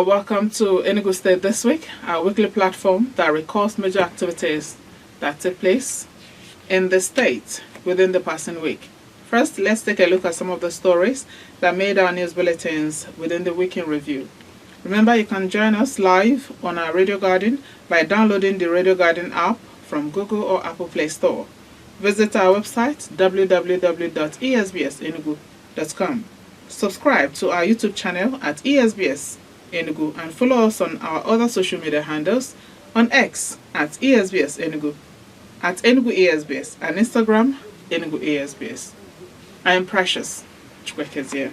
Welcome to Enugu State This Week, our weekly platform that records major activities that take place in the state within the passing week. First, let's take a look at some of the stories that made our news bulletins within the week in review. Remember, you can join us live on our Radio Garden by downloading the Radio Garden app from Google or Apple Play Store. Visit our website www.esbsenugu.com. Subscribe to our YouTube channel at ESBS Enugu and follow us on our other social media handles on X at ESBS Enugu, at Enugu ESBS, and Instagram Enugu ESBS. I am Precious Chukwekezie.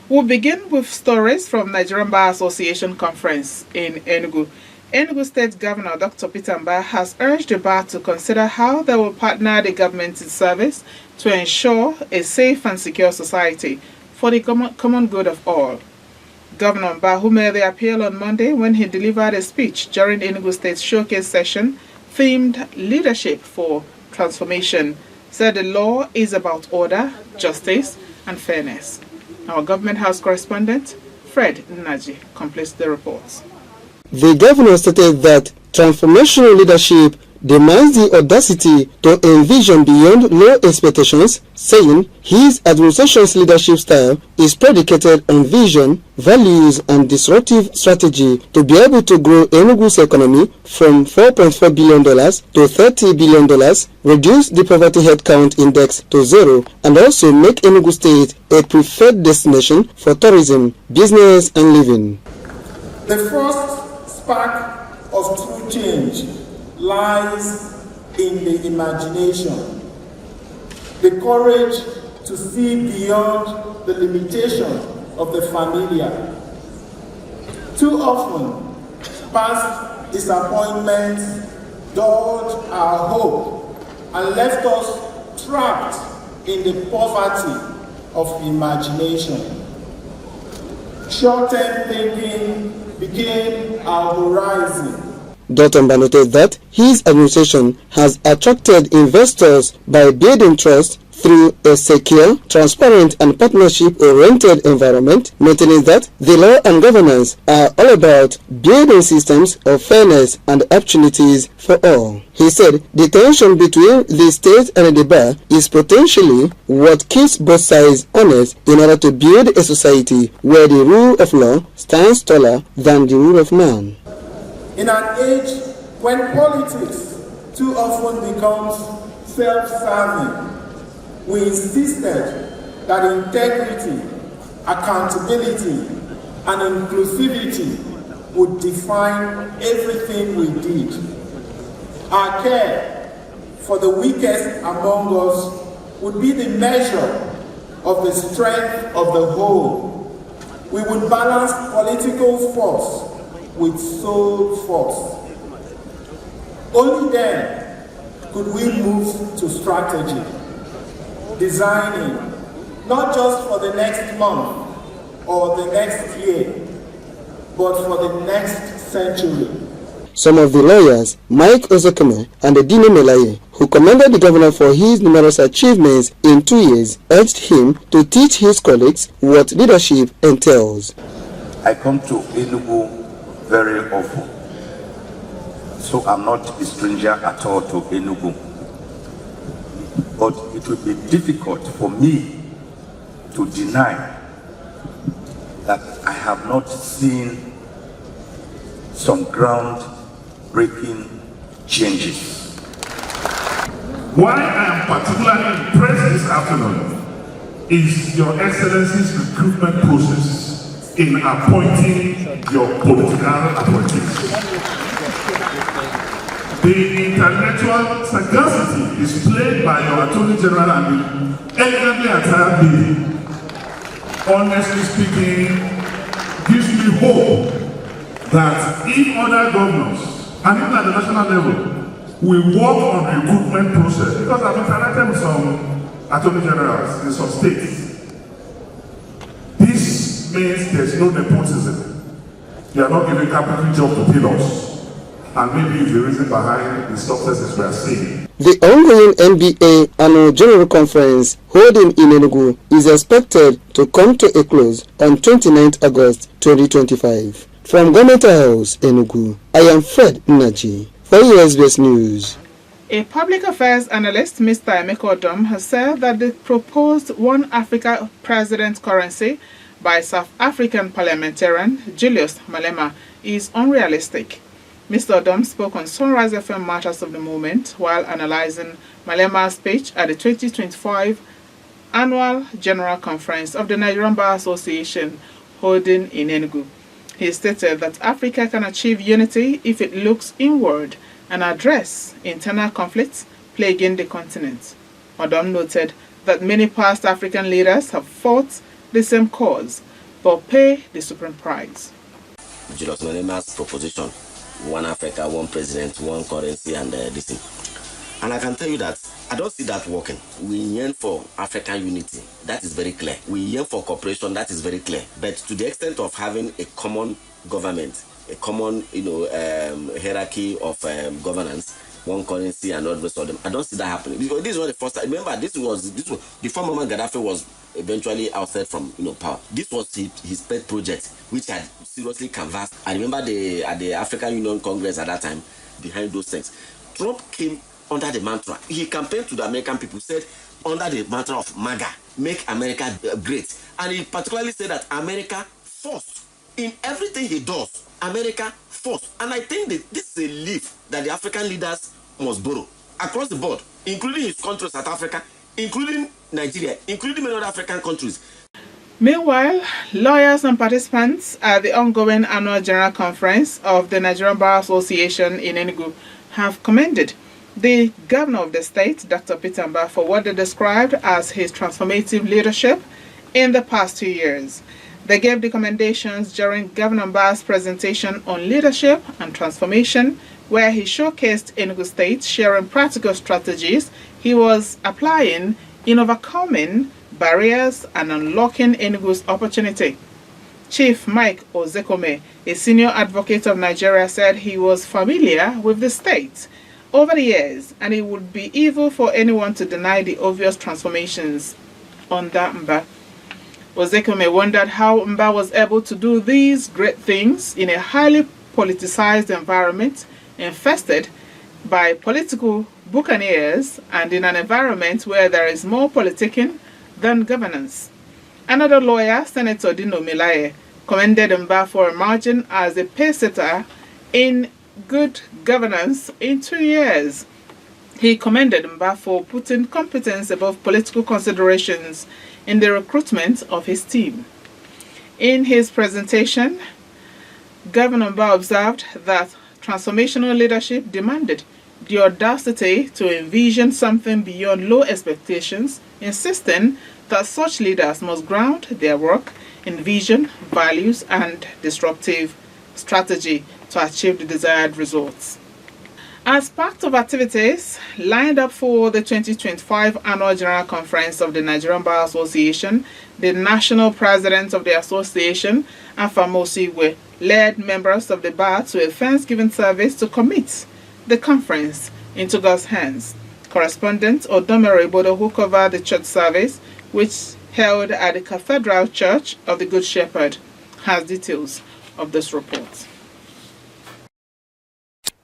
We'll begin with stories from Nigerian Bar Association Conference in Enugu. Enugu State Governor Dr. Peter Mbah has urged the bar to consider how they will partner the government in service to ensure a safe and secure society for the common good of all. Governor Mbah, who made the appeal on Monday when he delivered a speech during Enugu State's showcase session themed Leadership for Transformation, said the law is about order, justice, and fairness. Our Government House correspondent, Fred Nnaji, completes the report. The governor stated that transformational leadership demands the audacity to envision beyond low expectations, saying his administration's leadership style is predicated on vision, values, and disruptive strategy to be able to grow Enugu's economy from $4.4 billion to $30 billion, reduce the poverty headcount index to 0, and also make Enugu State a preferred destination for tourism, business, and living. The first spark of true change lies in the imagination, the courage to see beyond the limitation of the familiar. Too often, past disappointments dulled our hope and left us trapped in the poverty of imagination. Short-term thinking became our horizon. Dr. Mbah noted that his administration has attracted investors by building trust through a secure, transparent, and partnership-oriented environment, maintaining that the law and governance are all about building systems of fairness and opportunities for all. He said the tension between the state and the bar is potentially what keeps both sides honest in order to build a society where the rule of law stands taller than the rule of man. In an age when politics too often becomes self-serving, we insisted that integrity, accountability, and inclusivity would define everything we did. Our care for the weakest among us would be the measure of the strength of the whole. We would balance political force with soul force. Only then could we move to strategy, designing not just for the next month or the next year, but for the next century. Some of the lawyers, Mike Ozekeme and Edine Melaye, who commended the governor for his numerous achievements in 2 years, urged him to teach his colleagues what leadership entails. I come to Enugu very often, so I'm not a stranger at all to Enugu. But it would be difficult for me to deny that I have not seen some ground-breaking changes. Why I am particularly impressed this afternoon is Your Excellency's recruitment process in appointing your political appointees. The intellectual sagacity displayed by your Attorney General and the elegantly attired lady, honestly speaking, gives me hope that if other governors, and even at the national level, will work on the recruitment process, because I've interacted with some Attorney Generals in some states, this means there's no nepotism. They are not giving capital job to tailors. And maybe it's the reason behind the successes we are seeing. The ongoing NBA Annual General Conference holding in Enugu is expected to come to a close on 29th August 2025. From Government House, Enugu, I am Fred Naji for ESBS News. A public affairs analyst, Mr. Emeka Odom, has said that the proposed One Africa President currency by South African parliamentarian Julius Malema is unrealistic. Mr. Odom spoke on Sunrise FM Matters of the Moment while analyzing Malema's speech at the 2025 Annual General Conference of the Nigerian Bar Association holding in Enugu. He stated that Africa can achieve unity if it looks inward and address internal conflicts plaguing the continent. Odom noted that many past African leaders have fought the same cause but pay the supreme price. Julius Malema's proposition, One Africa, one president, one currency, and this thing. And I can tell you that I don't see that working. We yearn for African unity. That is very clear. We yearn for cooperation. That is very clear. But to the extent of having a common government, a common, hierarchy of governance, one currency and all the rest of them, I don't see that happening. Because this was the first time. Remember, this was the former Gaddafi was eventually ousted from power. This was his pet project, which had seriously canvassed. I remember at the African Union Congress at that time, behind those things. Trump came under the mantra. He campaigned to the American people, said under the mantra of MAGA, make America great. And he particularly said that America first. In everything he does, America first. And I think that this is a leaf that the African leaders must borrow across the board, including his country, South Africa, including Nigeria, including many other African countries. Meanwhile, lawyers and participants at the ongoing Annual General Conference of the Nigerian Bar Association in Enugu have commended the governor of the state, Dr. Peter Mbah, for what they described as his transformative leadership in the past 2 years. They gave recommendations during Governor Mbah's presentation on leadership and transformation, where he showcased Enugu State sharing practical strategies he was applying in overcoming barriers and unlocking Enugu's opportunity. Chief Mike Ozekome, a senior advocate of Nigeria, said he was familiar with the state over the years and it would be evil for anyone to deny the obvious transformations under Mbah. Ozekome wondered how Mbah was able to do these great things in a highly politicized environment infested by political buccaneers and in an environment where there is more politicking than governance. Another lawyer, Senator Dino Milaye, commended Mbah for emerging as a pacesetter in good governance in 2 years. He commended Mbah for putting competence above political considerations in the recruitment of his team. In his presentation, Governor Mbah observed that transformational leadership demanded the audacity to envision something beyond low expectations, insisting that such leaders must ground their work in vision, values, and disruptive strategy to achieve the desired results. As part of activities lined up for the 2025 Annual General Conference of the Nigerian Bar Association, the national president of the association, Afamosi, led members of the bar to a Thanksgiving service to commit the conference into God's hands. Correspondent Odomere Ibodo, who covered the church service, which held at the Cathedral Church of the Good Shepherd, has details of this report.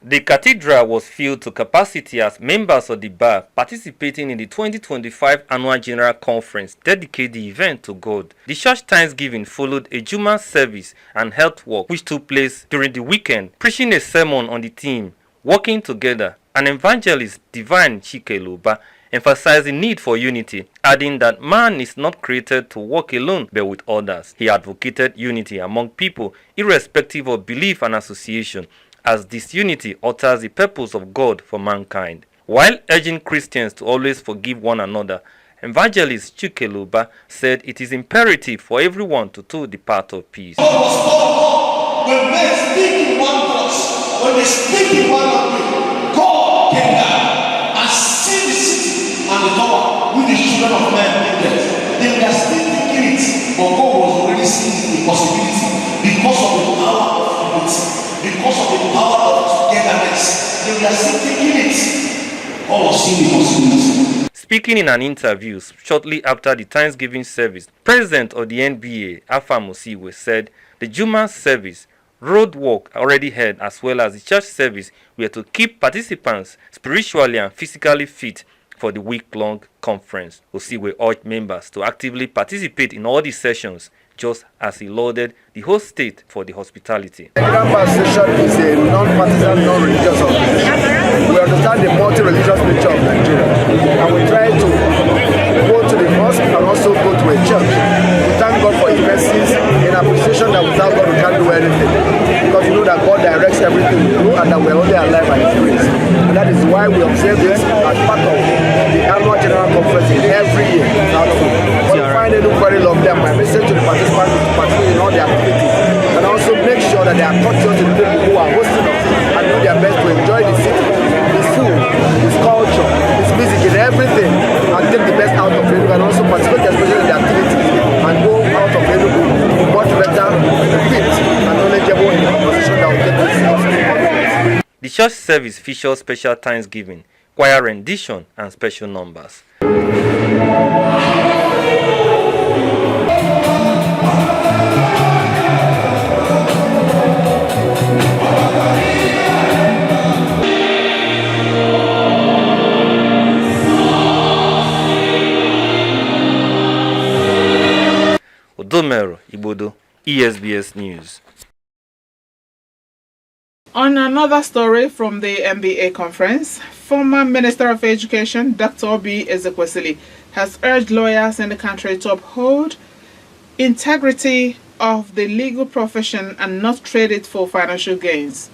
The cathedral was filled to capacity as members of the bar participating in the 2025 Annual General Conference dedicated the event to God. The church Thanksgiving followed a Juma service and health walk which took place during the weekend, preaching a sermon on the theme, Working Together. An evangelist, Divine Chikeluba, emphasized the need for unity, adding that man is not created to walk alone but with others. He advocated unity among people irrespective of belief and association, as this unity alters the purpose of God for mankind. While urging Christians to always forgive one another, Evangelist Chikeluba said it is imperative for everyone to do the part of peace. When men speak in one voice, when they speak in one language, God came down and see the city and the tower with the children of men in there. They were still thinking it, but God was already seeing the possibility because of the power of unity. Because of the power of togetherness, they were still thinking it. God was seeing the possibility. Speaking in an interview shortly after the Thanksgiving service, President of the NBA, Afamosiwe, said the Juma service, road walk already held, as well as the church service were to keep participants spiritually and physically fit for the week-long conference. Osiwe urged members to actively participate in all the sessions, just as he lauded the whole state for the hospitality. The Nigerian session is a non-partisan, non-religious organization. We understand the multi-religious nature of Nigeria, and we try to go to the mosque and also go to a church to thank God for His mercies in appreciation that without God we can't do anything. Because we know that God directs everything we do and that we're only alive by His grace. And that is why we observe this as part of the annual general conference every year. But we find it very lovely, and my message to the participants is to participate in all the activities and also make sure that they are conscious to the people who are hosting us and do their best to enjoy the city, the food, its culture, its music, and everything, and take the best out of it, and also participate especially in the activities and go out of Enugu much better, equipped, and knowledgeable in the conversation that will take place. The church service features special thanksgiving, choir rendition, and special numbers. Odomero Ibodo, ESBS News. On another story from the MBA conference, former Minister of Education Dr. Obi Ezekwesili has urged lawyers in the country to uphold integrity of the legal profession and not trade it for financial gains.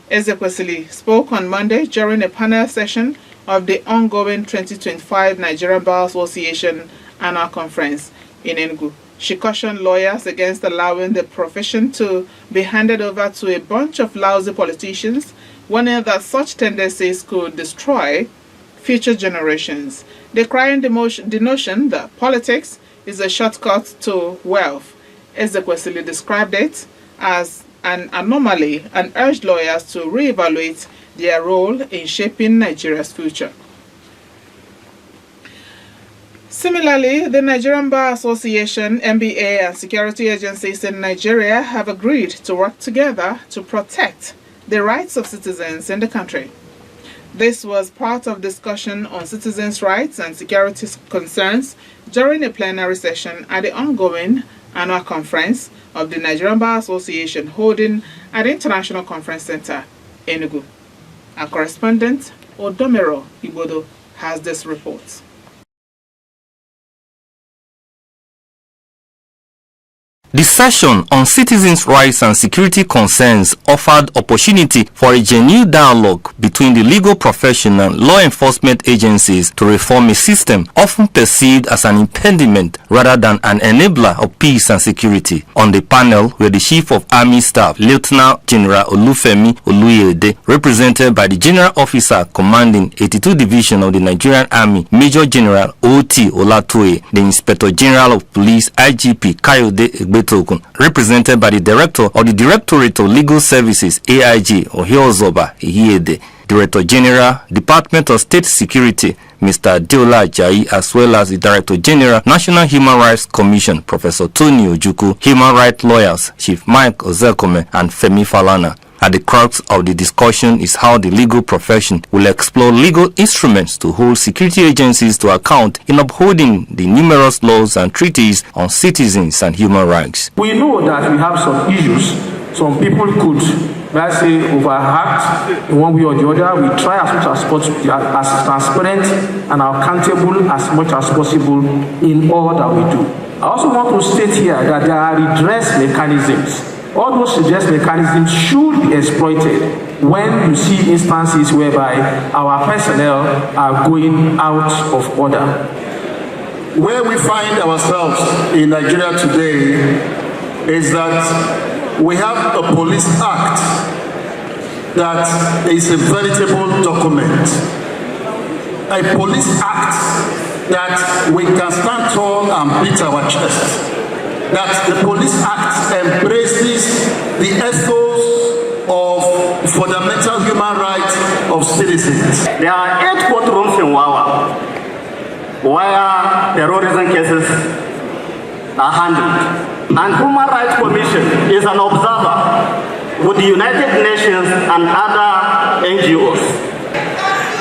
Ezekwesili spoke on Monday during a panel session of the ongoing 2025 Nigerian Bar Association Annual Conference in Enugu. She cautioned lawyers against allowing the profession to be handed over to a bunch of lousy politicians, warning that such tendencies could destroy future generations, decrying the notion that politics is a shortcut to wealth. Ezekwesili described it as an anomaly and urged lawyers to reevaluate their role in shaping Nigeria's future. Similarly, the Nigerian Bar Association, MBA, and security agencies in Nigeria have agreed to work together to protect the rights of citizens in the country. This was part of discussion on citizens' rights and security concerns during a plenary session at the ongoing annual conference of the Nigerian Bar Association holding at the International Conference Center, Enugu. Our correspondent, Odomero Ibodo, has this report. The session on citizens' rights and security concerns offered opportunity for a genuine dialogue between the legal profession and law enforcement agencies to reform a system often perceived as an impediment rather than an enabler of peace and security. On the panel were the Chief of Army Staff, Lieutenant General Olufemi Oluyede, represented by the General Officer Commanding 82 Division of the Nigerian Army, Major General O.T. Olatoye, the Inspector General of Police, IGP Kayode represented by the Director of the Directorate of Legal Services, AIG, Ohiozoba Ihiede, Director General, Department of State Security, Mr. Deola Ajayi, as well as the Director General, National Human Rights Commission, Professor Tony Ojukwu, Human Rights Lawyers, Chief Mike Ozekome, and Femi Falana. At the crux of the discussion is how the legal profession will explore legal instruments to hold security agencies to account in upholding the numerous laws and treaties on citizens and human rights. We know that we have some issues. Some people could, let's say, overact in one way or the other. We try as much as possible, as transparent and accountable as much as possible in all that we do. I also want to state here that there are redress mechanisms. All those redress mechanisms should be exploited when you see instances whereby our personnel are going out of order. Where we find ourselves in Nigeria today is that we have a police act that is a veritable document. A police act that we can stand tall and beat our chest. That the police act embraces the ethos of fundamental human rights of citizens. There are 8 courtrooms in Wawa where terrorism cases are handled. And Human Rights Commission is an observer with the United Nations and other NGOs.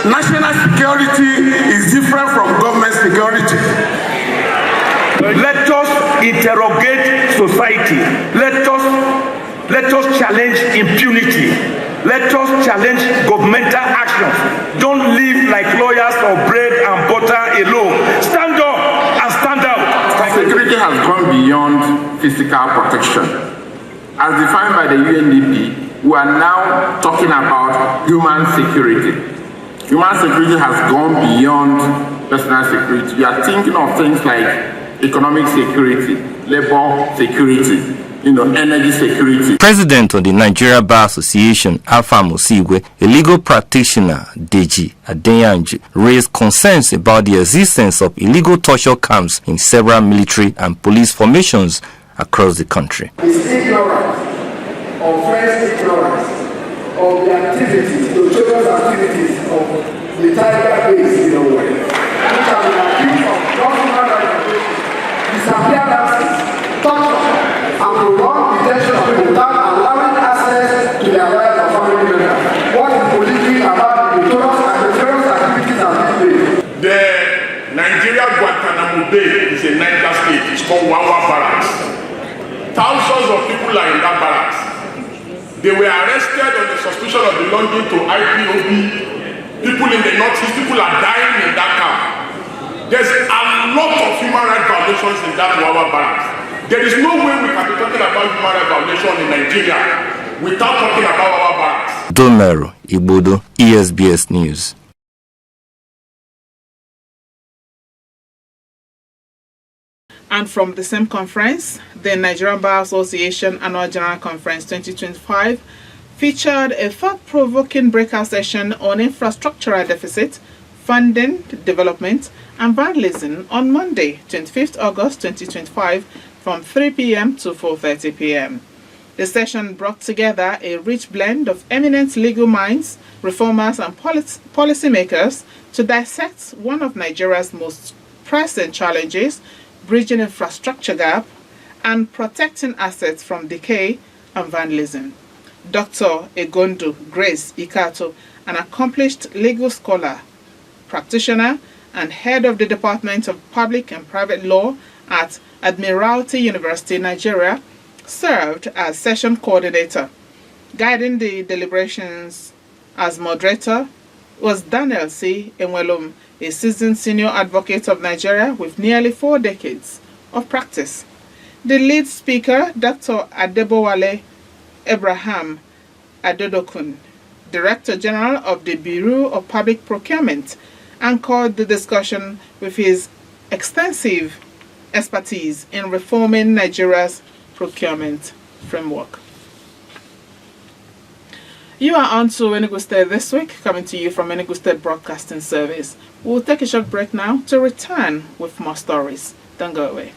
National security is different from government security. Let us interrogate society. Let us challenge impunity. Let us challenge governmental actions. Don't live like lawyers for bread and butter alone. Stand up and stand out. Security has gone beyond physical protection. As defined by the UNDP, we are now talking about human security. Human security has gone beyond personal security. We are thinking of things like economic security, labor security, energy security. President of the Nigeria Bar Association, Alpha Mosigwe, a legal practitioner, Deji Adeyanju, raised concerns about the existence of illegal torture camps in several military and police formations across the country. It's ignorance, offense ignorance of the activities, the children's activities of the tiger base in a way. Which have been accused of non-human rights violations, disappearances, torture, and prolonged detention of people without allowing access to their rights of family members. What is politically about the notorious activities of this place? The Nigeria Guantanamo Bay is a Niger state. It's called Wawa Barracks. Thousands of people are in that barracks. They were arrested on the suspicion of belonging to IPOB. People in the northeast, people are dying in that camp. There's a lot of human rights violations in that Wawa Barracks. There is no way we can be talking about human rights violation in Nigeria without talking about our barracks. Domero Igbodo, ESBS News. And from the same conference, the Nigerian Bar Association Annual General Conference 2025 featured a thought-provoking breakout session on infrastructural deficit, funding, development, and vandalism on Monday, 25th August 2025 from 3 p.m. to 4:30 p.m. The session brought together a rich blend of eminent legal minds, reformers, and policymakers to dissect one of Nigeria's most pressing challenges, bridging infrastructure gap and protecting assets from decay and vandalism. Dr. Egondo Grace Ikato, an accomplished legal scholar, practitioner, and head of the Department of Public and Private Law at Admiralty University, Nigeria, served as session coordinator. Guiding the deliberations as moderator was Daniel C. Enwelum, a seasoned senior advocate of Nigeria with nearly 4 decades of practice. The lead speaker, Dr. Adebowale Abraham Adodokun, Director General of the Bureau of Public Procurement, anchored the discussion with his extensive expertise in reforming Nigeria's procurement framework. You are on to Enugu State this week, coming to you from Enugu State Broadcasting Service. We'll take a short break now to return with more stories. Don't go away.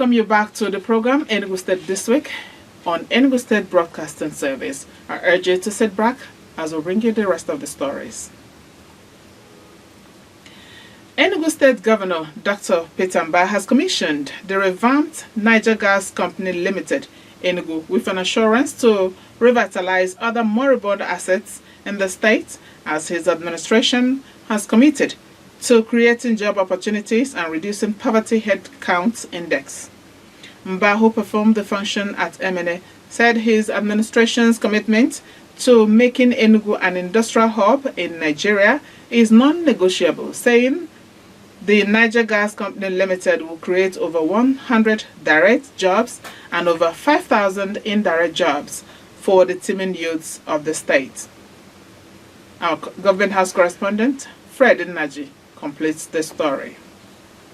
welcome you back to the program Enugu State This Week on Enugu State Broadcasting Service. I urge you to sit back as we bring you the rest of the stories. Enugu State Governor Dr. Peter Mbah has commissioned the revamped Niger Gas Company Limited, Enugu, with an assurance to revitalize other moribund assets in the state, as his administration has committed to creating job opportunities and reducing poverty headcount index. Mbah, who performed the function at Happenig, said his administration's commitment to making Enugu an industrial hub in Nigeria is non-negotiable, saying the Niger Gas Company Limited will create over 100 direct jobs and over 5,000 indirect jobs for the teeming youths of the state. Our Government House correspondent, Fred Naji, completes the story.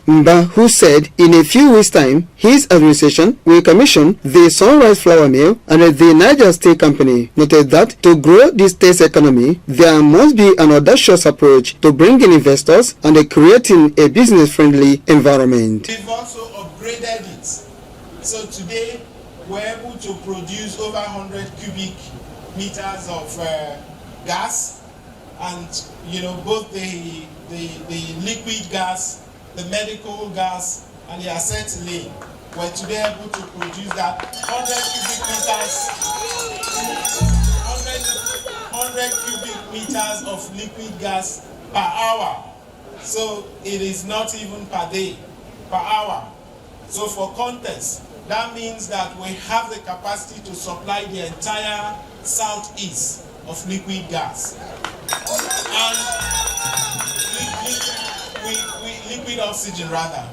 Mbah, who said in a few weeks' time his administration will commission the Sunrise Flour Mill and the Niger State Company, noted that to grow the state's economy, there must be an audacious approach to bringing investors and creating a business-friendly environment. We've also upgraded it. So today, we're able to produce over 100 cubic meters of gas, and both the liquid gas, the medical gas, and the acetylene. We're today able to produce that 100 cubic meters of liquid gas per hour. So it is not even per day, per hour. So for context, that means that we have the capacity to supply the entire southeast of liquid gas. And liquid oxygen rather.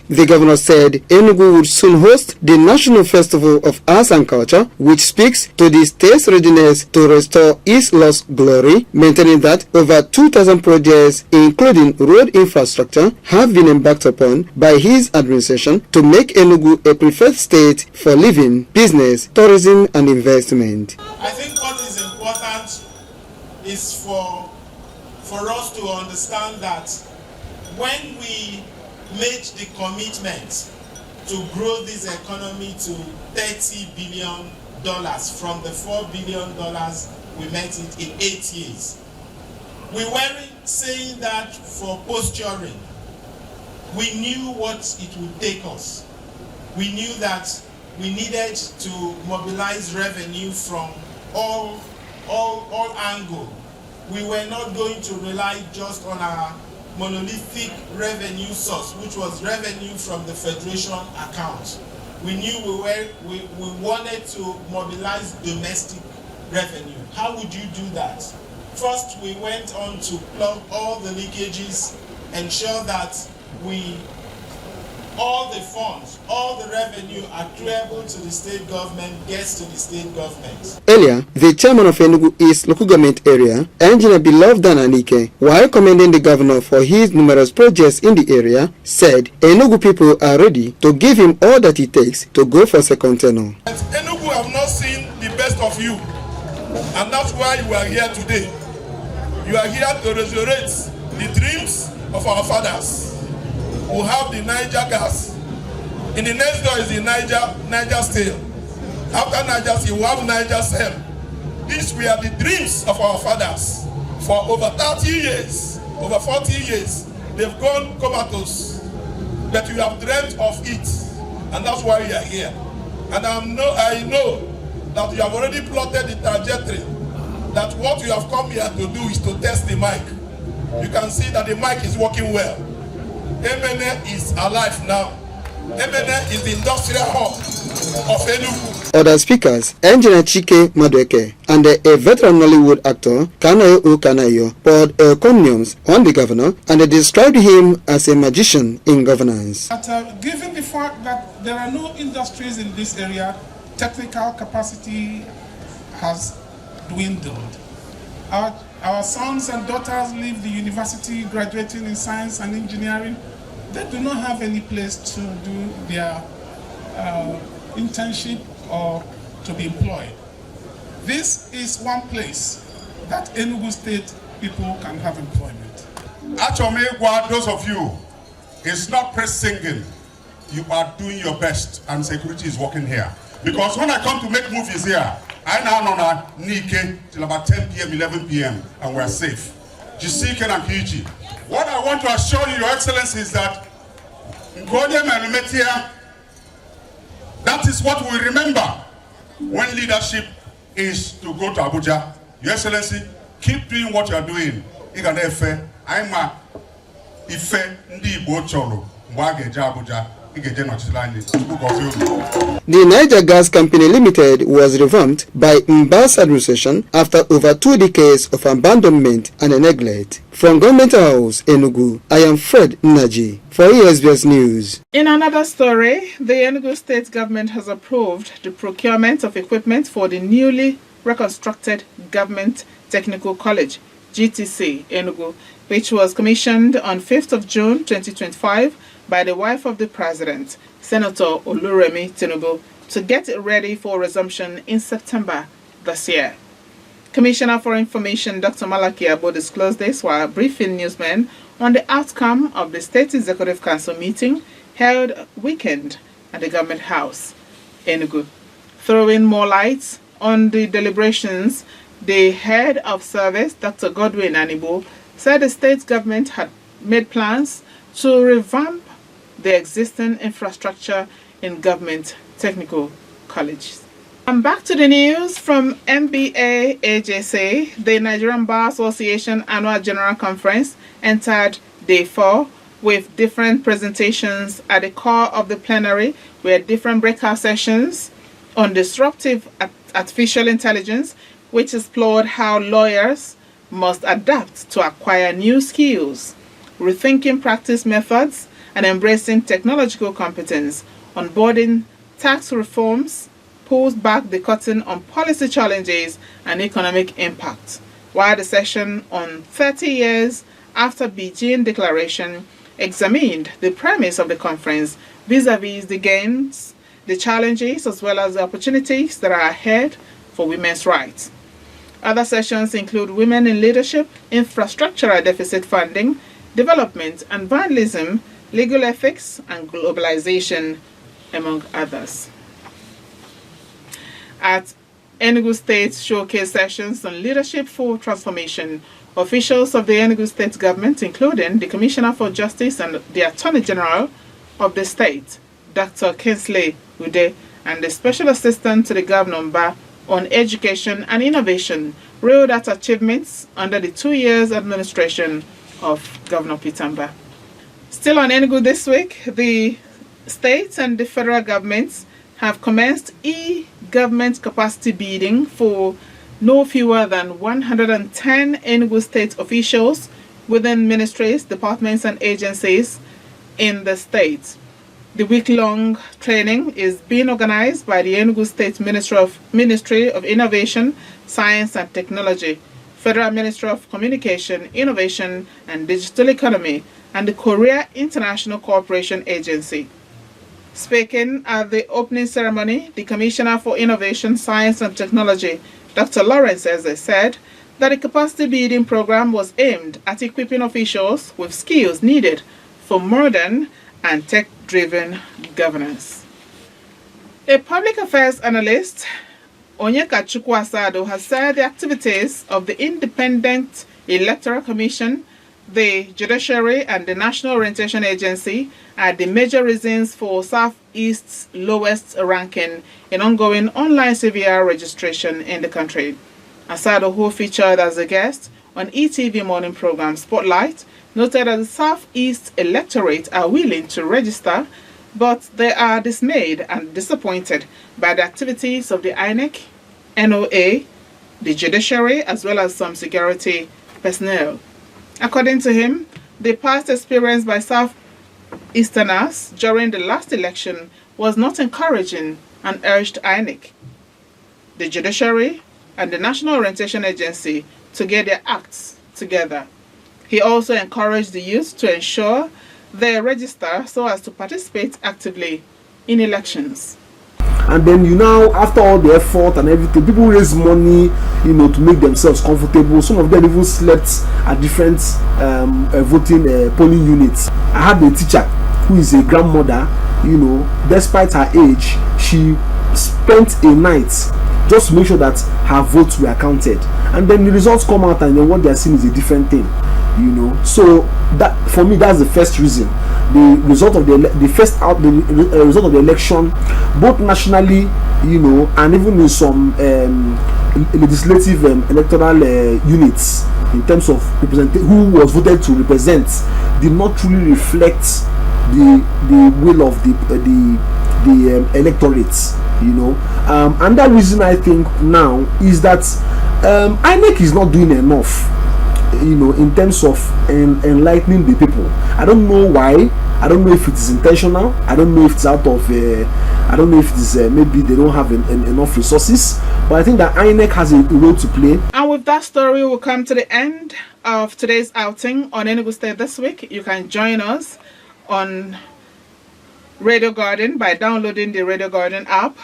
The governor said Enugu would soon host the National Festival of Arts and Culture, which speaks to the state's readiness to restore its lost glory, maintaining that over 2,000 projects, including road infrastructure, have been embarked upon by his administration to make Enugu a preferred state for living, business, tourism, and investment. I think what is important is for us to understand that when we made the commitment to grow this economy to $30 billion from the $4 billion we met it in 8 years, we weren't saying that for posturing. We knew what it would take us. We knew that we needed to mobilize revenue from all angles. We were not going to rely just on our monolithic revenue source, which was revenue from the Federation account. We knew we wanted to mobilize domestic revenue. How would you do that? First, we went on to plug all the leakages, ensure that all the funds, all the revenue attributable to the state government gets to the state government. Earlier, the chairman of Enugu East local government area, Engineer Beloved Ananike, while commending the governor for his numerous projects in the area, said Enugu people are ready to give him all that it takes to go for second tenure. Enugu have not seen the best of you, and that's why you are here today. You are here to resurrect the dreams of our fathers who have the Niger gas. In the next door is the Niger State. After Niger State, we have Niger Cell. These were the dreams of our fathers. For over 30 years, over 40 years, they've gone comatose. But you have dreamt of it, and that's why you are here. And I know that you have already plotted the trajectory, that what you have come here to do is to test the mic. You can see that the mic is working well. Happenig is alive now. Happenig is the industrial hub of Enugu. Other speakers, Engineer Chike Madueke and a veteran Nollywood actor, Kanayo Ukanayo, poured encomiums on the governor and they described him as a magician in governance. Given the fact that there are no industries in this area, technical capacity has dwindled. Our sons and daughters leave the university graduating in science and engineering. They do not have any place to do their internship or to be employed. This is one place that Enugu State people can have employment. Actually, those of you, it's not praise singing. you are doing your best and security is working here. Because when I come to make movies here, I now know that Nike till about 10 p.m., 11 p.m. and we're safe. Jisike and Kiji. What I want to assure you, Your Excellency, is that that is what we remember when leadership is to go to Abuja. Your Excellency, keep doing what you are doing. I'm a Ife Ndi Igbo Cholo, Mwageja Abuja. The Niger Gas Company Limited was revamped by Mbas administration after over 2 decades of abandonment and neglect. From Government House, Enugu, I am Fred Naji for ESBS News. In another story, the Enugu state government has approved the procurement of equipment for the newly reconstructed Government Technical College, GTC, Enugu, which was commissioned on 5th of June 2025 by the wife of the president, Senator Oluremi Tinubu, to get it ready for resumption in September this year. Commissioner for Information Dr. Malaki Abo disclosed this while briefing newsmen on the outcome of the State Executive Council meeting held weekend at the Government House, Enugu. Throwing more light on the deliberations, the head of service, Dr. Godwin Anibo, said the state government had made plans to revamp the existing infrastructure in Government Technical Colleges. And back to the news from MBA AJC. The Nigerian Bar Association Annual General Conference entered day 4 with different presentations. At the core of the plenary were different breakout sessions on disruptive artificial intelligence, which explored how lawyers must adapt to acquire new skills, rethinking practice methods, and embracing technological competence. Onboarding tax reforms pulls back the curtain on policy challenges and economic impact, while the session on 30 years after Beijing Declaration examined the premise of the conference vis-a-vis the gains, the challenges, as well as the opportunities that are ahead for women's rights. Other sessions include women in leadership, infrastructural deficit funding, development and vandalism, legal ethics, and globalization, among others. At Enugu State showcase sessions on leadership for transformation, officials of the Enugu State government, including the Commissioner for Justice and the Attorney General of the state, Dr. Kinsley Ude, and the Special Assistant to the Governor on Education and Innovation, reeled out achievements under the 2 years administration of Governor Pitamba. Still on Enugu this week, the state and the federal governments have commenced e-government capacity bidding for no fewer than 110 Enugu state officials within ministries, departments, and agencies in the state. The week-long training is being organized by the Enugu State Ministry of Innovation, Science and Technology, Federal Ministry of Communication, Innovation and Digital Economy, and the Korea International Cooperation Agency. Speaking at the opening ceremony, the Commissioner for Innovation, Science and Technology, Dr. Lawrence Eze, said that the capacity building program was aimed at equipping officials with skills needed for modern and tech-driven governance. A public affairs analyst, Onyeka Chukwuasado, has said the activities of the Independent Electoral Commission, the Judiciary, and the National Orientation Agency are the major reasons for Southeast's lowest ranking in ongoing online CVR registration in the country. Asado, who featured as a guest on ETV morning program Spotlight, noted that the Southeast electorate are willing to register, but they are dismayed and disappointed by the activities of the INEC, NOA, the Judiciary, as well as some security personnel. According to him, the past experience by Southeasterners during the last election was not encouraging and urged INEC, the Judiciary, and the National Orientation Agency to get their acts together. He also encouraged the youth to ensure they register so as to participate actively in elections. And then after all the effort and everything, people raise money, to make themselves comfortable. Some of them even slept at different voting polling units. I had a teacher who is a grandmother you know, despite her age, she spent a night just to make sure that her votes were counted, and then the results come out and then what they are seeing is a different thing, you know. So that, for me, that's the first reason. The result of the result of the election, both nationally, you know, and even in some legislative electoral units, in terms of who was voted to represent, did not truly reflect the will of the electorate, you know. And that reason, I think, now is that INEC is not doing enough, you know, in terms of enlightening the people. I don't know why. I don't know if it is intentional. I don't know if it's out of I don't know if it is maybe they don't have enough resources, but I think that INEC has a role to play. And with that story, we'll come to the end of today's outing on Enugu State This Week. You can join us on Radio Garden by downloading the Radio Garden app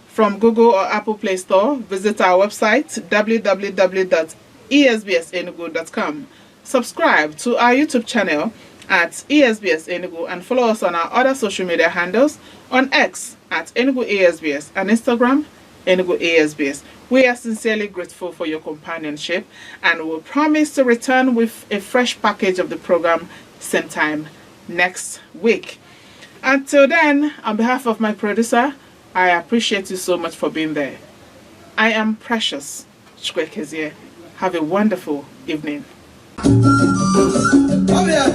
from Google or Apple Play Store. Visit our website www.esbsenugu.com. Subscribe to our YouTube channel at ESBS Enugu and follow us on our other social media handles on X at Enugu ESBS and Instagram Enugu ESBS. We are sincerely grateful for your companionship and will promise to return with a fresh package of the program same time next week. Until then, on behalf of my producer, I appreciate you so much for being there. I am Precious Chukwekezie. Have a wonderful evening. Come here.